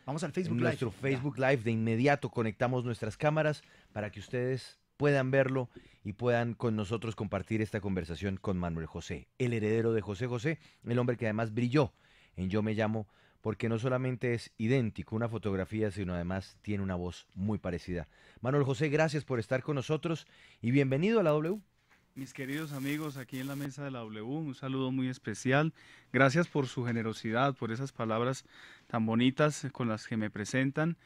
Vamos al en Facebook Live. nuestro Ya. Facebook Live. De inmediato conectamos nuestras cámaras para que ustedes puedan verlo y puedan con nosotros compartir esta conversación con Manuel José, el heredero de José José, el hombre que además brilló en Yo Me Llamo, porque no solamente es idéntico una fotografía, sino además tiene una voz muy parecida. Manuel José, gracias por estar con nosotros y bienvenido a la W. Mis queridos amigos aquí en la mesa de la W, un saludo muy especial. Gracias por su generosidad, por esas palabras tan bonitas con las que me presentan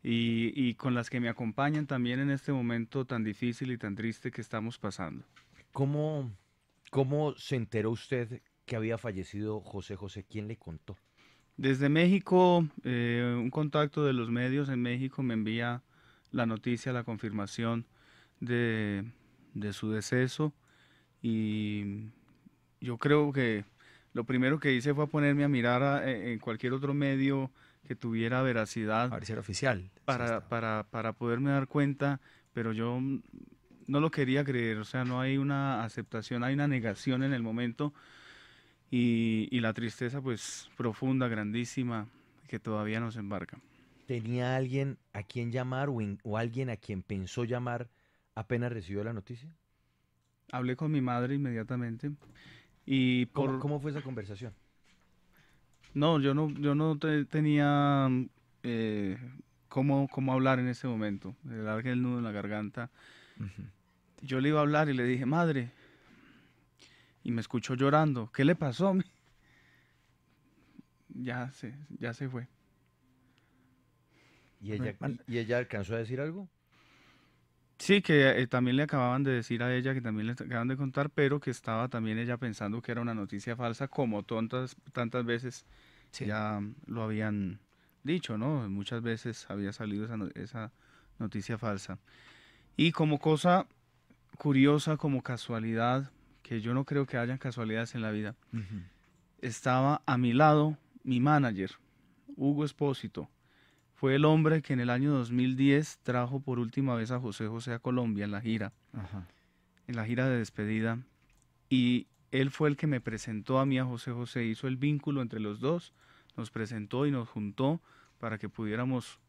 y con las que me acompañan también en este momento tan difícil y tan triste que estamos pasando. ¿Cómo, cómo se enteró usted que había fallecido José José? ¿Quién le contó? Desde México, un contacto de los medios en México me envía la noticia, la confirmación de, de su deceso y yo creo que lo primero que hice fue ponerme a mirar en cualquier otro medio que tuviera veracidad A ver si era oficial. Sí, está. para poderme dar cuenta, pero yo no lo quería creer, o sea, no hay una aceptación, hay una negación en el momento y la tristeza pues profunda, grandísima, que todavía nos embarca. ¿Tenía alguien a quien llamar o alguien a quien pensó llamar apenas recibió la noticia? Hablé con mi madre inmediatamente y ¿Cómo fue esa conversación? no, yo no tenía eh, cómo hablar en ese momento, me largué el nudo en la garganta. Ujú. Yo le iba a hablar y le dije, madre, y me escuchó llorando, ¿qué le pasó? Ya se fue. ¿Y Manuel, ella, y ella alcanzó a decir algo? Sí, que también le acababan de decir a ella, que también le acaban de contar, pero que estaba también ella pensando que era una noticia falsa, como tantas veces sí. ya lo habían dicho, ¿no? Muchas veces había salido esa noticia falsa. Y como cosa curiosa, como casualidad, que yo no creo que hayan casualidades en la vida, Ujú. estaba a mi lado mi manager, Hugo Espósito. Fue el hombre que en el año 2010 trajo por última vez a José José a Colombia Ajá. en la gira de despedida. Y él fue el que me presentó a mí a José José, hizo el vínculo entre los dos, nos presentó y nos juntó para que pudiéramos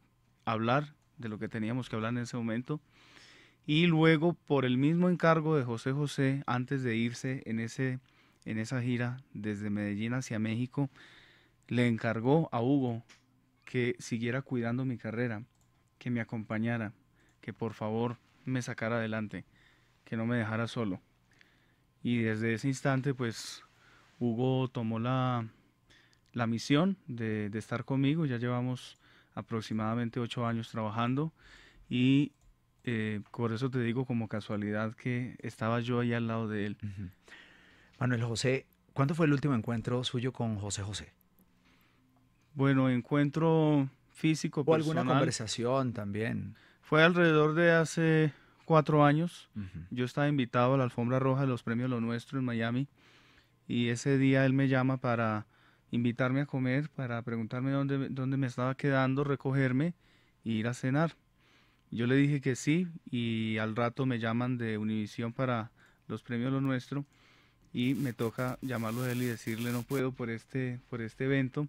hablar de lo que teníamos que hablar en ese momento. Y luego, por el mismo encargo de José José, antes de irse en esa gira desde Medellín hacia México, le encargó a Hugo que siguiera cuidando mi carrera, que me acompañara, que por favor me sacara adelante, que no me dejara solo. Y desde ese instante, pues Hugo tomó la misión de estar conmigo. Ya llevamos aproximadamente 8 años trabajando y por eso te digo como casualidad que estaba yo ahí al lado de él. Ujú. Manuel José, ¿cuándo fue el último encuentro suyo con José José? Bueno, encuentro físico, ¿O alguna personal, conversación también? fue alrededor de hace 4 años. Ujú. Yo estaba invitado a la alfombra roja de los premios Lo Nuestro en Miami y ese día él me llama para invitarme a comer, para preguntarme dónde me estaba quedando, recogerme e ir a cenar. Yo le dije que sí y al rato me llaman de Univisión para los premios Lo Nuestro y me toca llamarlo a él y decirle no puedo por este evento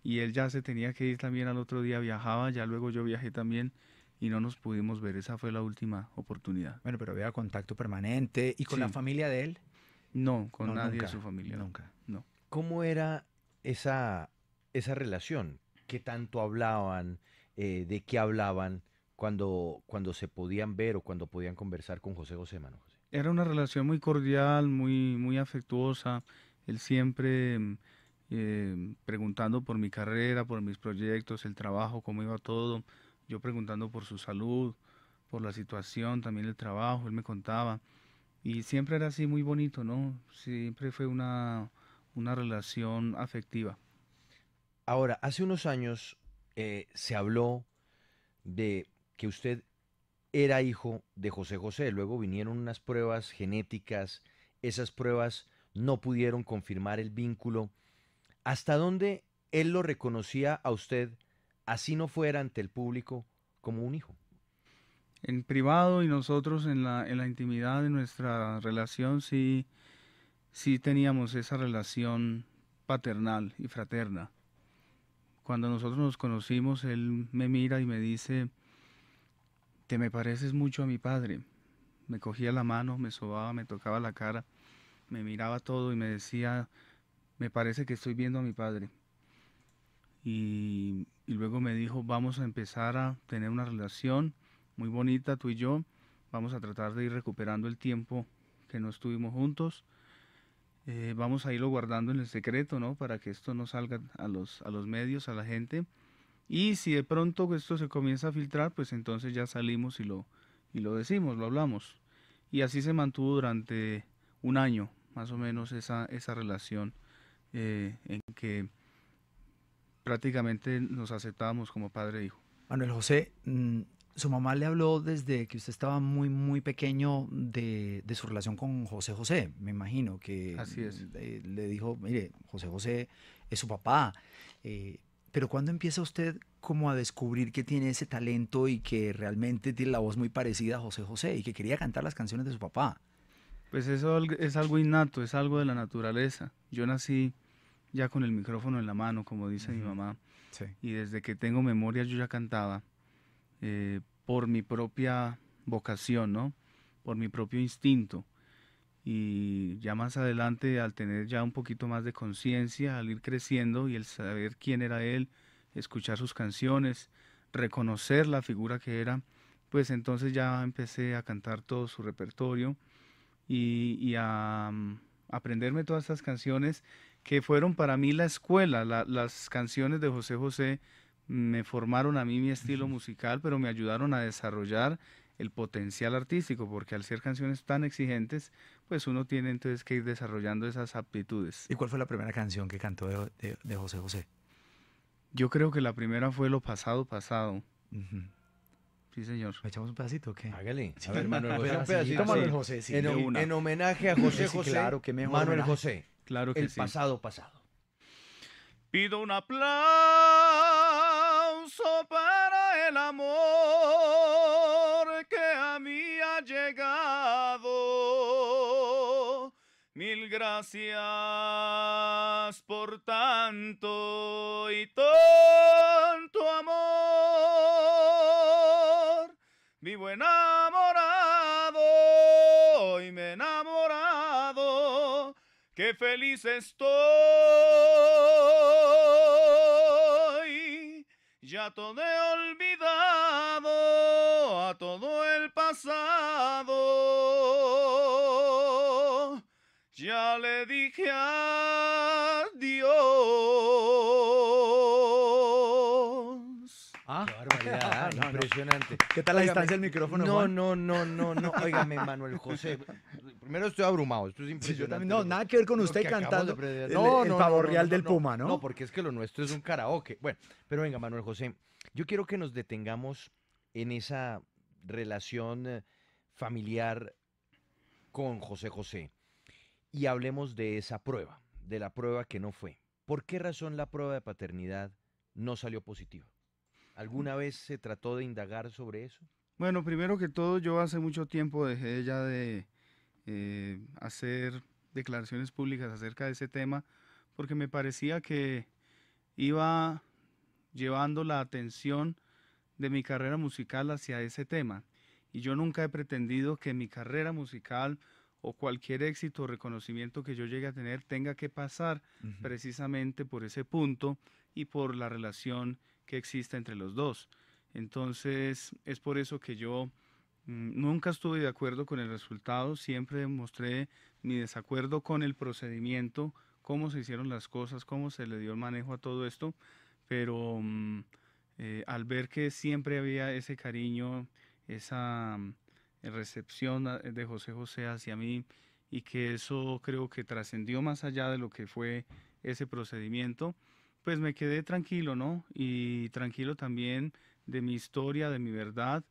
y él ya se tenía que ir también al otro día, viajaba, ya luego yo viajé también y no nos pudimos ver, esa fue la última oportunidad. Bueno, pero había contacto permanente. ¿Y con la Sí, familia de él? no, con No, nadie de su nunca, familia, no, nunca. no. ¿Cómo era esa, esa relación? ¿Qué tanto hablaban? ¿De qué hablaban cuando se podían ver o cuando podían conversar con José José, Manuel José? Era una relación muy cordial, muy afectuosa. Él siempre preguntando por mi carrera, por mis proyectos, el trabajo, cómo iba todo. Yo preguntando por su salud, por la situación, también el trabajo, él me contaba. Y siempre era así muy bonito, ¿no? Siempre fue una relación afectiva. Ahora, hace unos años se habló de que usted era hijo de José José. Luego vinieron unas pruebas genéticas. Esas pruebas no pudieron confirmar el vínculo. ¿Hasta dónde él lo reconocía a usted, así no fuera ante el público, como un hijo? En privado y nosotros en la intimidad de nuestra relación sí teníamos esa relación paternal y fraterna, cuando nosotros nos conocimos, él me mira y me dice, te me pareces mucho a mi padre. Me cogía la mano, me sobaba, me tocaba la cara, me miraba todo y me decía, me parece que estoy viendo a mi padre. Y luego me dijo, vamos a empezar a tener una relación muy bonita, tú y yo. Vamos a tratar de ir recuperando el tiempo que no estuvimos juntos. Vamos a irlo guardando en el secreto, ¿no? Para que esto no salga a los medios, a la gente. Y si de pronto esto se comienza a filtrar, pues entonces ya salimos y lo decimos, lo hablamos. Y así se mantuvo durante un año, más o menos, esa relación en que prácticamente nos aceptábamos como padre e hijo. Manuel José, su mamá le habló desde que usted estaba muy, muy pequeño de su relación con José José. Me imagino que Así es. le dijo, mire, José José es su papá. Pero ¿cuándo empieza usted como a descubrir que tiene ese talento y que realmente tiene la voz muy parecida a José José y que quería cantar las canciones de su papá? Pues eso es algo innato, es algo de la naturaleza. Yo nací ya con el micrófono en la mano, como dice mi Ujú. mamá, Sí. y desde que tengo memoria yo ya cantaba por mi propia vocación, ¿no? Por mi propio instinto. Y ya más adelante, al tener ya un poquito más de conciencia, al ir creciendo y el saber quién era él, escuchar sus canciones, reconocer la figura que era, pues entonces ya empecé a cantar todo su repertorio y a aprenderme todas estas canciones que fueron para mí la escuela. Las canciones de José José me formaron a mí mi estilo Ujú. musical, pero me ayudaron a desarrollar el potencial artístico, porque al ser canciones tan exigentes, pues uno tiene entonces que ir desarrollando esas aptitudes. ¿Y cuál fue la primera canción que cantó de José José? Yo creo que la primera fue Lo pasado, pasado. Ujú. Sí, señor. ¿Me echamos un pedacito o qué? Hágale. Sí, A ver, Manuel un José, un pedacito, pedacito. Manuel Sí. José, sí. De una. En homenaje a José Sí, José, claro, qué mejor Manuel homenaje. José, Claro que el sí. pasado pasado. Pido un aplauso para el amor que a mí ha llegado. Mil gracias por tanto y tanto amor. Vivo enamorado y me he enamorado. Qué feliz estoy, ya todo he olvidado, a todo el pasado, ya le dije adiós. Ah, Qué barbaridad, no, no. impresionante. ¿Qué tal la Óigame, distancia del micrófono, no, Juan? no. Óigame, Manuel José. Primero estoy abrumado, esto es Sí, yo impresionante. también. No, nada que ver con lo usted que acabamos cantando de aprender. el pavo real del Puma, ¿no? No, porque es que lo nuestro es un karaoke. Bueno, pero venga, Manuel José, yo quiero que nos detengamos en esa relación familiar con José José y hablemos de esa prueba, de la prueba que no fue. ¿Por qué razón la prueba de paternidad no salió positiva? ¿Alguna vez se trató de indagar sobre eso? Bueno, primero que todo, yo hace mucho tiempo dejé ya de hacer declaraciones públicas acerca de ese tema, porque me parecía que iba llevando la atención de mi carrera musical hacia ese tema. Y yo nunca he pretendido que mi carrera musical o cualquier éxito o reconocimiento que yo llegue a tener tenga que pasar Ujú. precisamente por ese punto y por la relación que existe entre los dos. Entonces, es por eso que yo nunca estuve de acuerdo con el resultado, siempre mostré mi desacuerdo con el procedimiento, cómo se hicieron las cosas, cómo se le dio el manejo a todo esto, pero al ver que siempre había ese cariño, esa recepción de José José hacia mí y que eso creo que trascendió más allá de lo que fue ese procedimiento, pues me quedé tranquilo, ¿no? Y tranquilo también de mi historia, de mi verdad,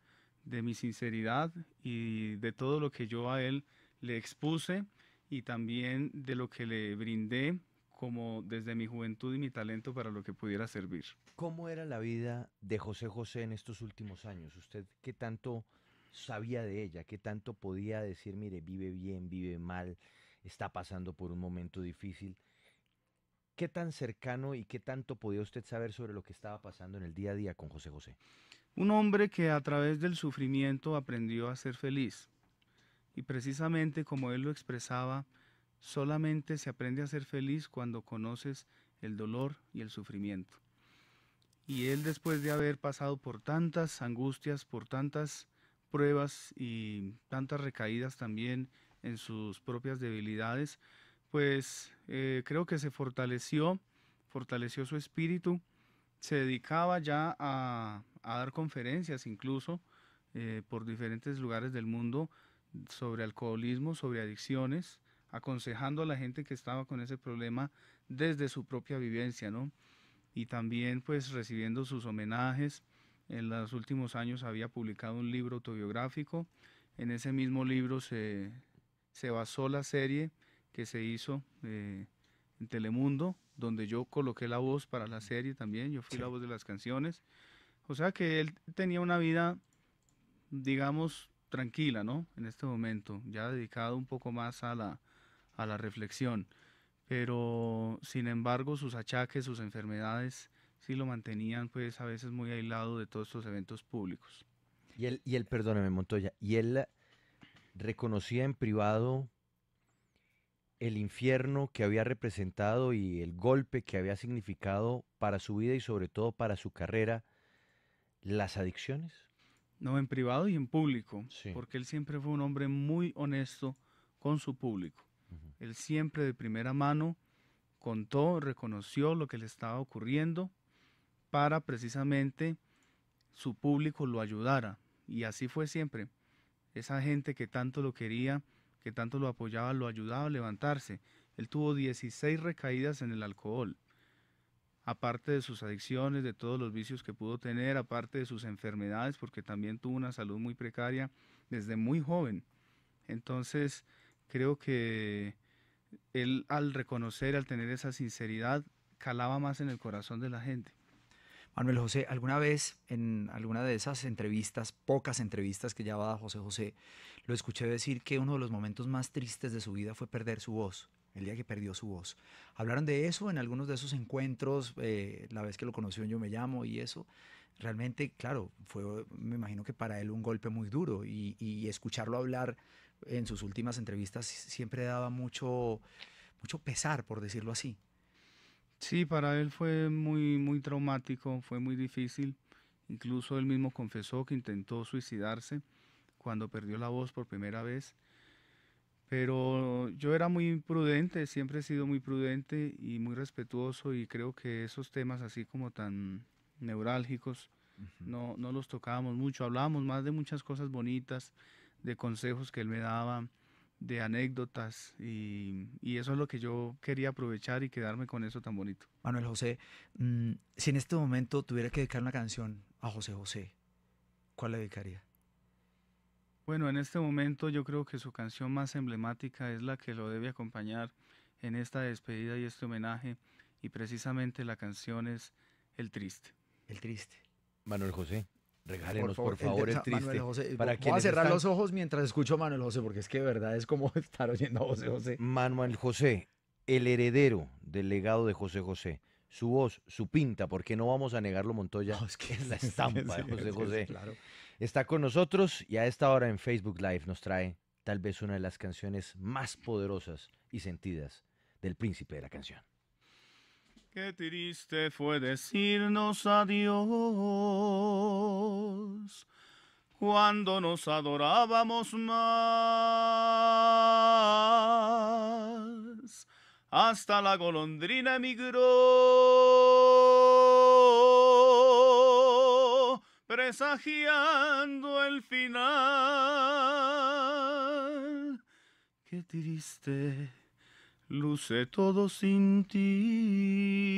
de mi sinceridad y de todo lo que yo a él le expuse y también de lo que le brindé como desde mi juventud y mi talento para lo que pudiera servir. ¿Cómo era la vida de José José en estos últimos años? ¿Usted qué tanto sabía de ella? ¿Qué tanto podía decir, mire, vive bien, vive mal, está pasando por un momento difícil? ¿qué tan cercano y qué tanto podía usted saber sobre lo que estaba pasando en el día a día con José José? Un hombre que a través del sufrimiento aprendió a ser feliz. Y precisamente como él lo expresaba, solamente se aprende a ser feliz cuando conoces el dolor y el sufrimiento. Y él, después de haber pasado por tantas angustias, por tantas pruebas y tantas recaídas también en sus propias debilidades, pues creo que se fortaleció, fortaleció su espíritu, se dedicaba ya a dar conferencias incluso por diferentes lugares del mundo sobre alcoholismo, sobre adicciones, aconsejando a la gente que estaba con ese problema desde su propia vivencia, ¿no? Y también pues recibiendo sus homenajes. En los últimos años había publicado un libro autobiográfico. En ese mismo libro se basó la serie que se hizo en Telemundo, donde yo coloqué la voz para la serie también, yo fui Sí. la voz de las canciones. O sea que él tenía una vida, digamos, tranquila, ¿no? En este momento, ya dedicado un poco más a la reflexión. Pero, sin embargo, sus achaques, sus enfermedades, sí lo mantenían, pues, a veces muy aislado de todos estos eventos públicos. Perdóneme, Montoya, y él reconocía en privado el infierno que había representado y el golpe que había significado para su vida y sobre todo para su carrera, las adicciones. No, en privado y en público, Sí. porque él siempre fue un hombre muy honesto con su público. Ujú. Él siempre de primera mano contó, reconoció lo que le estaba ocurriendo para precisamente su público lo ayudara. Y así fue siempre. Esa gente que tanto lo quería, que tanto lo apoyaba, lo ayudaba a levantarse. Él tuvo 16 recaídas en el alcohol, aparte de sus adicciones, de todos los vicios que pudo tener, aparte de sus enfermedades, porque también tuvo una salud muy precaria desde muy joven. Entonces, creo que él al reconocer, al tener esa sinceridad, calaba más en el corazón de la gente. Manuel José, ¿alguna vez en alguna de esas entrevistas, pocas entrevistas que ya va a José José, lo escuché decir que uno de los momentos más tristes de su vida fue perder su voz, el día que perdió su voz? ¿Hablaron de eso en algunos de esos encuentros, la vez que lo conoció en Yo Me Llamo y eso? Realmente, claro, fue, me imagino que para él un golpe muy duro y escucharlo hablar en sus últimas entrevistas siempre daba mucho pesar, por decirlo así. Sí, para él fue muy, muy traumático, fue muy difícil. Incluso él mismo confesó que intentó suicidarse cuando perdió la voz por primera vez. Pero yo era muy prudente, siempre he sido muy prudente y muy respetuoso y creo que esos temas así como tan neurálgicos Ujú. no los tocábamos mucho. Hablábamos más de muchas cosas bonitas, de consejos que él me daba, de anécdotas y eso es lo que yo quería aprovechar y quedarme con eso tan bonito. Manuel José, si en este momento tuviera que dedicar una canción a José José, ¿cuál le dedicaría? Bueno, en este momento yo creo que su canción más emblemática es la que lo debe acompañar en esta despedida y este homenaje, y precisamente la canción es El Triste. El triste. Manuel José, Por regálenos favor, por favor el Manuel triste. José, Para voy a quienes cerrar están, los ojos mientras escucho a Manuel José, porque es que de verdad es como estar oyendo a José José. Manuel José, el heredero del legado de José José, su voz, su pinta, porque no vamos a negarlo, Montoya, No, es que, es la es que estampa sí, de José es que sí, José. claro. Está con nosotros y a esta hora en Facebook Live nos trae tal vez una de las canciones más poderosas y sentidas del príncipe de la canción. Qué triste fue decirnos adiós cuando nos adorábamos más. Hasta la golondrina emigró, presagiando el final. Qué triste luce todo sin ti,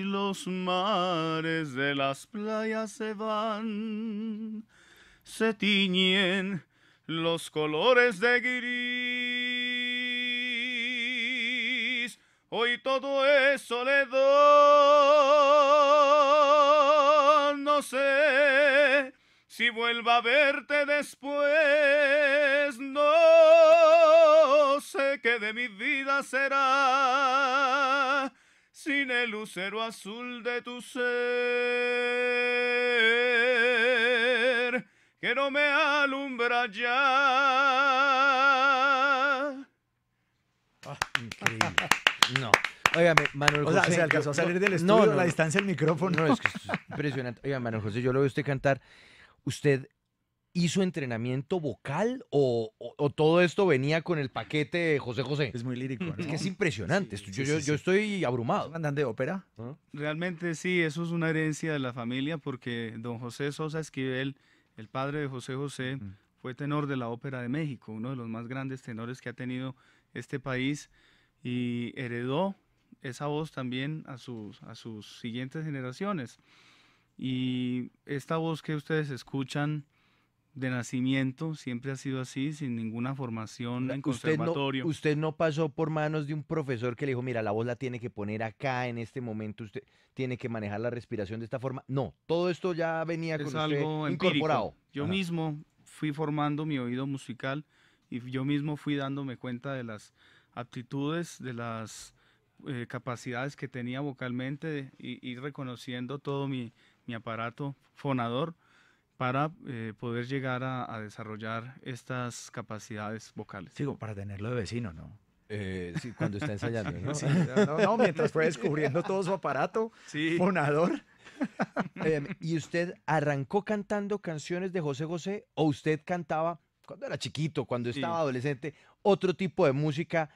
los mares de las playas se van, se tiñen los colores de gris, hoy todo es soledad, no sé si vuelva a verte después, no sé qué de mi vida será. sin el lucero azul de tu ser, que no me alumbra ya. Increíble. No. Óigame, Manuel O sea, José. se alcanzó a salir del no, estudio no, a la no. distancia del micrófono. No, es que esto es impresionante. Oiga, Manuel José, yo lo veo a usted cantar. ¿Usted hizo entrenamiento vocal o todo esto venía con el paquete de José José? Es muy lírico, ¿no? Es que es impresionante. Sí, esto. sí, Yo sí. estoy ¿Es abrumado. un cantante de ópera? ¿No? Realmente sí, eso es una herencia de la familia porque don José Sosa Esquivel, el padre de José José, Mm. fue tenor de la Ópera de México, uno de los más grandes tenores que ha tenido este país y heredó esa voz también a sus siguientes generaciones. Y esta voz que ustedes escuchan de nacimiento siempre ha sido así, sin ninguna formación en conservatorio. Usted no pasó por manos de un profesor que le dijo, mira, la voz la tiene que poner acá en este momento, usted tiene que manejar la respiración de esta forma. No, todo esto ya venía Es con usted algo incorporado. empírico. Yo Ajá. mismo fui formando mi oído musical y yo mismo fui dándome cuenta de las aptitudes, de las capacidades que tenía vocalmente y reconociendo todo mi aparato fonador para poder llegar a desarrollar estas capacidades vocales. Sigo, para tenerlo de vecino, ¿no? Sí, cuando está ensayando, ¿no? Sí, no, mientras fue descubriendo todo su aparato Sí, fonador. ¿Y usted arrancó cantando canciones de José José o usted cantaba cuando era chiquito, cuando Sí. estaba adolescente, otro tipo de música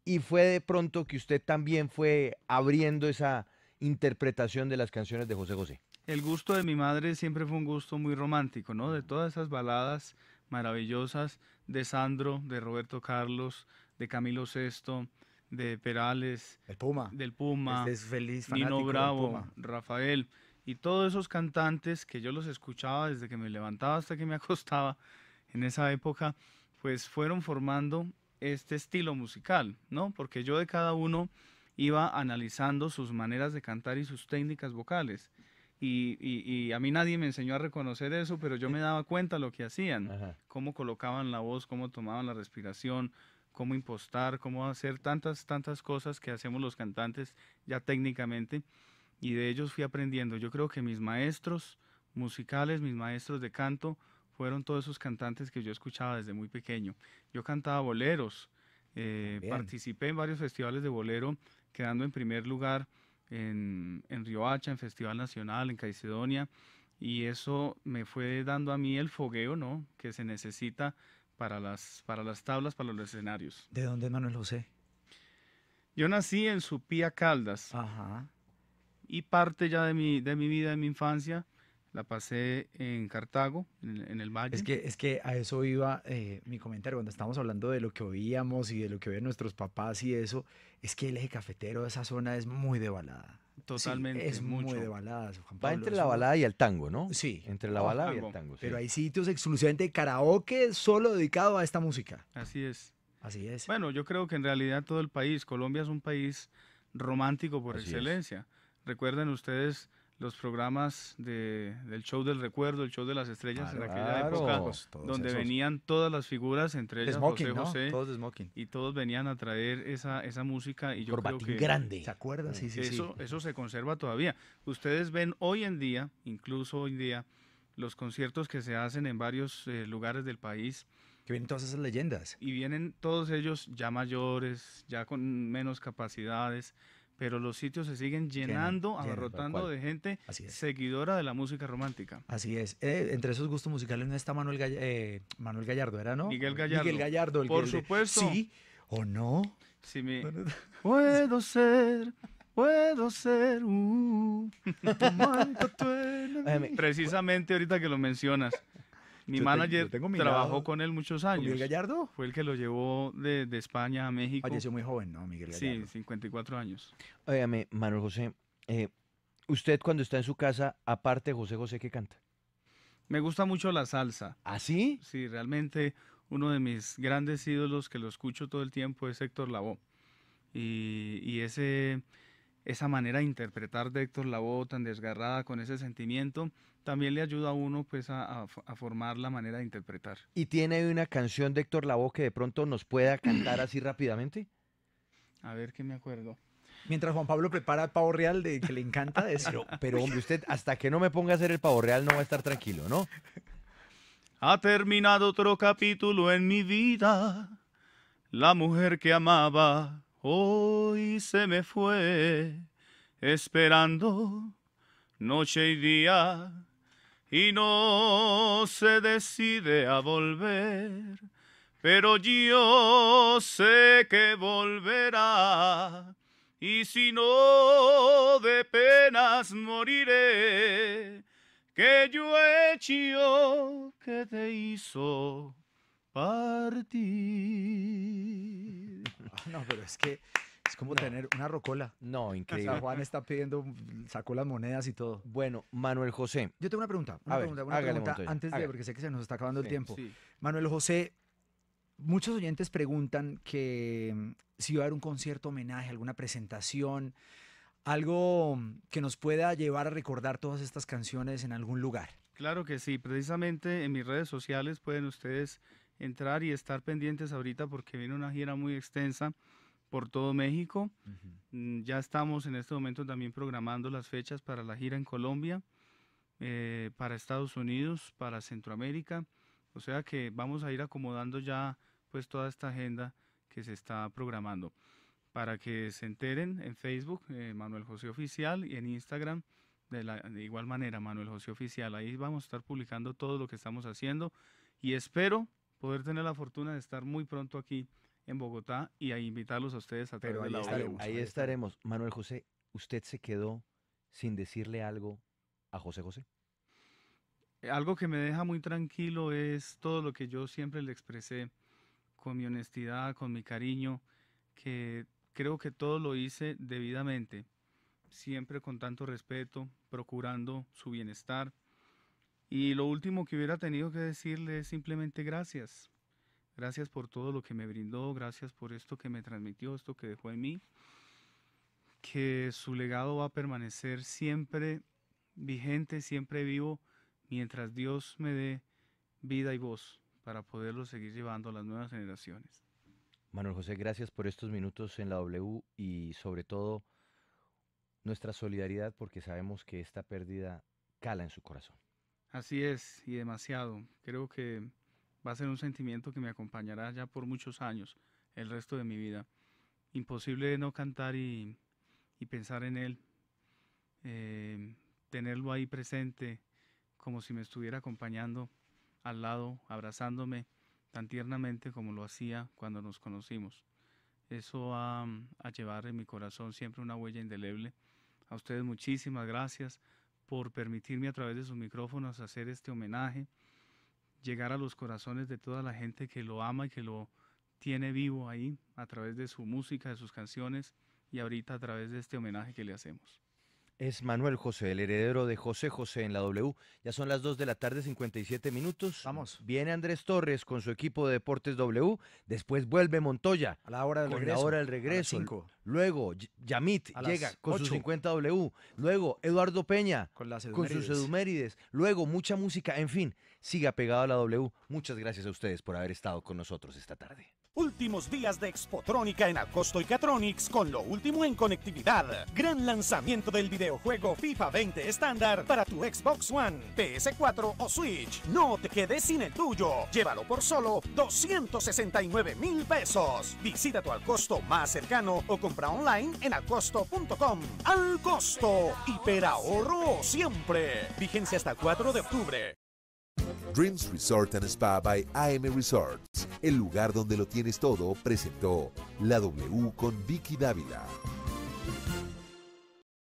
y fue de pronto que usted también fue abriendo esa interpretación de las canciones de José José? el gusto de mi madre siempre fue un gusto muy romántico, ¿no? De todas esas baladas maravillosas de Sandro, de Roberto Carlos, de Camilo Sesto, de Perales, El Puma. del Puma, Este es feliz fanático Nino del Bravo, Puma. Rafael, y todos esos cantantes que yo los escuchaba desde que me levantaba hasta que me acostaba en esa época, pues fueron formando este estilo musical, ¿no? Porque yo de cada uno iba analizando sus maneras de cantar y sus técnicas vocales. Y a mí nadie me enseñó a reconocer eso, pero yo me daba cuenta lo que hacían, Ajá. cómo colocaban la voz, cómo tomaban la respiración, cómo impostar, cómo hacer tantas cosas que hacemos los cantantes ya técnicamente, y de ellos fui aprendiendo. Yo creo que mis maestros musicales, mis maestros de canto, fueron todos esos cantantes que yo escuchaba desde muy pequeño. Yo cantaba boleros, Bien. participé en varios festivales de bolero, quedando en primer lugar en Riohacha, en Festival Nacional, en Caicedonia, y eso me fue dando a mí el fogueo, ¿no? Que se necesita para las tablas, para los escenarios. ¿De dónde es Manuel José? Yo nací en Supía, Caldas, Ajá. y parte ya de mi vida, de mi infancia, la pasé en Cartago, en el Valle. Es que a eso iba mi comentario cuando estábamos hablando de lo que oíamos y de lo que oían nuestros papás y eso. Es que el eje cafetero de esa zona es muy de balada. Totalmente, Sí, es muy mucho. de balada, Juan Va Pablo, entre es la una- balada y el tango, ¿no? Sí. Entre la Oh, balada y tango. el tango, sí. Pero hay sitios exclusivamente de karaoke solo dedicado a esta música. Así es. Así es. Bueno, yo creo que en realidad todo el país, Colombia es un país romántico por Así es. excelencia. Recuerden ustedes los programas del show del recuerdo, el show de las estrellas en aquella Claro. época, Todos donde esos. venían todas las figuras, entre De ellas smoking, José ¿no? José, Todos de smoking. y todos venían a traer esa música y yo creo Corbatín que grande. ¿Se acuerda? Sí, sí, sí. eso se conserva todavía. Ustedes ven hoy en día, incluso hoy en día, los conciertos que se hacen en varios lugares del país Que vienen todas esas leyendas. y vienen todos ellos ya mayores, ya con menos capacidades, pero los sitios se siguen llenando, llenan, abarrotando tal cual. de gente Así es. seguidora de la música romántica. Así es. Entre esos gustos musicales no está Manuel Gallardo, ¿era, no? Miguel Gallardo. Miguel Gallardo. Por el de- supuesto. Sí o no. Si me... Puedo ser, Óigame, Precisamente ahorita que lo mencionas, mi Yo manager tengo mi trabajó lado con él muchos ¿Con años. Miguel Gallardo? Fue el que lo llevó de España a México. Falleció muy joven, ¿no? Miguel Gallardo. Sí, 54 años. óigame, Manuel José, usted cuando está en su casa, aparte de José José, ¿qué canta? Me gusta mucho la salsa. ¿Ah, sí? Sí, realmente uno de mis grandes ídolos que lo escucho todo el tiempo es Héctor Lavoe. Y esa manera de interpretar de Héctor Lavoe tan desgarrada con ese sentimiento también le ayuda a uno pues a formar la manera de interpretar. ¿Y tiene una canción de Héctor Lavoe que de pronto nos pueda cantar así rápidamente? A ver qué me acuerdo. Mientras Juan Pablo prepara el pavo real de que le encanta de eso. Pero hombre, usted hasta que no me ponga a hacer el pavo real no va a estar tranquilo, ¿no? Ha terminado otro capítulo en mi vida. La mujer que amaba hoy se me fue, esperando noche y día, y no se decide a volver. Pero yo sé que volverá, y si no, de penas moriré, que yo he hecho que te hizo partir. No, pero es que es como tener una rocola. No, O sea, increíble. Juan está pidiendo, sacó las monedas y todo. Bueno, Manuel José, Yo tengo una pregunta, A ver, hágale, Montoya, antes de, hágale. porque sé que se nos está acabando el Sí, tiempo. Sí. Manuel José, muchos oyentes preguntan que si va a haber un concierto homenaje, alguna presentación, algo que nos pueda llevar a recordar todas estas canciones en algún lugar. Claro que sí, precisamente en mis redes sociales pueden ustedes entrar y estar pendientes ahorita porque viene una gira muy extensa por todo México. Ya estamos en este momento también programando las fechas para la gira en Colombia, para Estados Unidos, para Centroamérica. O sea que vamos a ir acomodando ya pues toda esta agenda que se está programando. Para que se enteren en Facebook, Manuel José Oficial, y en Instagram de igual manera, Manuel José Oficial. Ahí vamos a estar publicando todo lo que estamos haciendo y espero poder tener la fortuna de estar muy pronto aquí en Bogotá y a invitarlos a ustedes a través Pero de ahí la estaremos. W. ahí estaremos. Manuel José, ¿usted se quedó sin decirle algo a José José? Algo que me deja muy tranquilo es todo lo que yo siempre le expresé con mi honestidad, con mi cariño, que creo que todo lo hice debidamente, siempre con tanto respeto, procurando su bienestar. Y lo último que hubiera tenido que decirle es simplemente gracias. Gracias por todo lo que me brindó, gracias por esto que me transmitió, esto que dejó en mí, que su legado va a permanecer siempre vigente, siempre vivo, mientras Dios me dé vida y voz para poderlo seguir llevando a las nuevas generaciones. Manuel José, gracias por estos minutos en la W y sobre todo nuestra solidaridad porque sabemos que esta pérdida cala en su corazón. Así es, y demasiado. Creo que va a ser un sentimiento que me acompañará ya por muchos años, el resto de mi vida. Imposible no cantar y pensar en él, tenerlo ahí presente, como si me estuviera acompañando al lado, abrazándome tan tiernamente como lo hacía cuando nos conocimos. Eso va a llevar en mi corazón siempre una huella indeleble. A ustedes muchísimas gracias por permitirme a través de sus micrófonos hacer este homenaje, llegar a los corazones de toda la gente que lo ama y que lo tiene vivo ahí a través de su música, de sus canciones y ahorita a través de este homenaje que le hacemos. Es Manuel José, el heredero de José José en la W. Ya son las 2 de la tarde, 57 minutos. Vamos. Viene Andrés Torres con su equipo de Deportes W. Después vuelve Montoya A la hora del con regreso. la hora del a las regreso. 5, Luego Yamit A las llega con sus 8. 50 W. Luego Eduardo Peña con las con sus Edumérides. Edumérides. Luego mucha música. En fin, siga pegado a la W. Muchas gracias a ustedes por haber estado con nosotros esta tarde. Últimos días de Expotrónica en Alcosto y Catronics con lo último en conectividad. Gran lanzamiento del videojuego FIFA 20 estándar para tu Xbox One, PS4 o Switch. No te quedes sin el tuyo. Llévalo por solo 269,000 pesos. Visita tu Alcosto más cercano o compra online en alcosto.com. Alcosto, hiperahorro siempre. Vigencia hasta 4 de octubre. Dreams Resort and Spa by AM Resorts, el lugar donde lo tienes todo, presentó la W con Vicky Dávila.